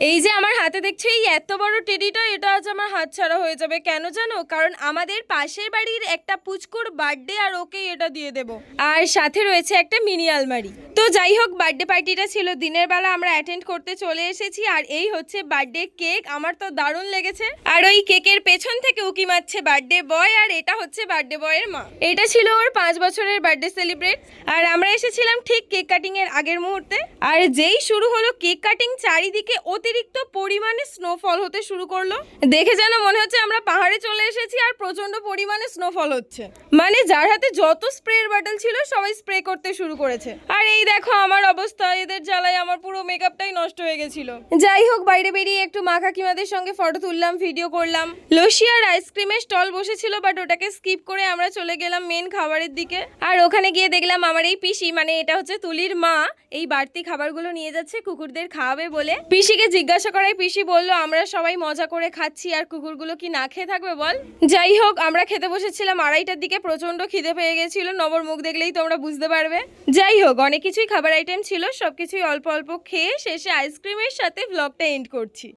এই যে আমার হাতে দেখছো এই এত বড় টেডিটা, এটা আজ আমার হাতছাড়া হয়ে যাবে। কেন জানো? কারণ আমাদের পাশের বাড়ির একটা পুচকুর বার্থডে, আর ওকে এটা দিয়ে দেব। আর সাথে রয়েছে একটা মিনি আলমারি। তো যাই হোক, বার্থডে পার্টিটা ছিল দিনের বেলা, আমরা অ্যাটেন্ড করতে চলে এসেছি। আর এই হচ্ছে বার্থডে কেক, আমার তো দারুণ লেগেছে। আর ওই কেকের পেছন থেকে উকি মারছে বার্থডে বয়, আর এটা হচ্ছে বার্থডে বয়ের মা। এটা ছিল ওর 5 বছরের বার্থডে সেলিব্রেট। আর আমরা এসেছিলাম ঠিক কেক কাটিং এর আগের মুহূর্তে। আর যেই শুরু হলো কেক কাটিং, চারিদিকে অতিরিক্ত পরিমাণে স্নোফল হতে শুরু করলো। দেখে যেন মনে হচ্ছে আমরা পাহাড়ে চলে এসেছি আর প্রচন্ড পরিমাণে স্নোফল হচ্ছে। মানে যার হাতে যত স্প্রের বটল ছিল সবাই স্প্রে করতে শুরু করেছে। আর এই দেখো আমার অবস্থা, এদের জ্বালায় আমার পুরো মেকআপটাই নষ্ট হয়ে গেছিল। যাই হোক, বাইরে বেরিয়ে একটু মা কাকিমাদের সঙ্গে ফটো তুললাম, ভিডিও করলাম। লস্যি আর আইসক্রিমের স্টল বসেছিল, বাট ওটাকে স্কিপ করে আমরা চলে গেলাম মেন খাবারের দিকে। আর ওখানে গিয়ে দেখলাম আমার এই পিসি, মানে এটা হচ্ছে তুলির মা, এই বাড়তি খাবারগুলো নিয়ে যাচ্ছে কুকুরদের খাওয়াবে বলে। পিসিকে জিজ্ঞাসা করায় পিসি বলল আমরা সবাই মজা করে খাচ্ছি, আর কুকুরগুলো কি না খেয়ে থাকবে বল। যাই হোক, আমরা খেতে বসেছিলাম 2:30টার দিকে। প্রচন্ড খিদে পেয়ে গেছিল, নবর মুখ দেখলেই তোমরা বুঝতে পারবে। যাই হোক, অনেক কিছুই খাবার আইটেম ছিল, সবকিছুই অল্প অল্প খেয়ে শেষে আইসক্রিমের সাথে ব্লগটা এন্ড করছি।